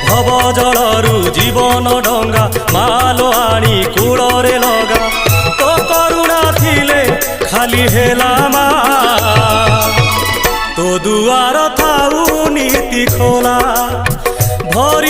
भव जलरू जीवन डंगा माल आनी कूଳରେ लगा तो करुणा थिले खाली हेला मा तो दुआर थाऊ नीति खोला भरी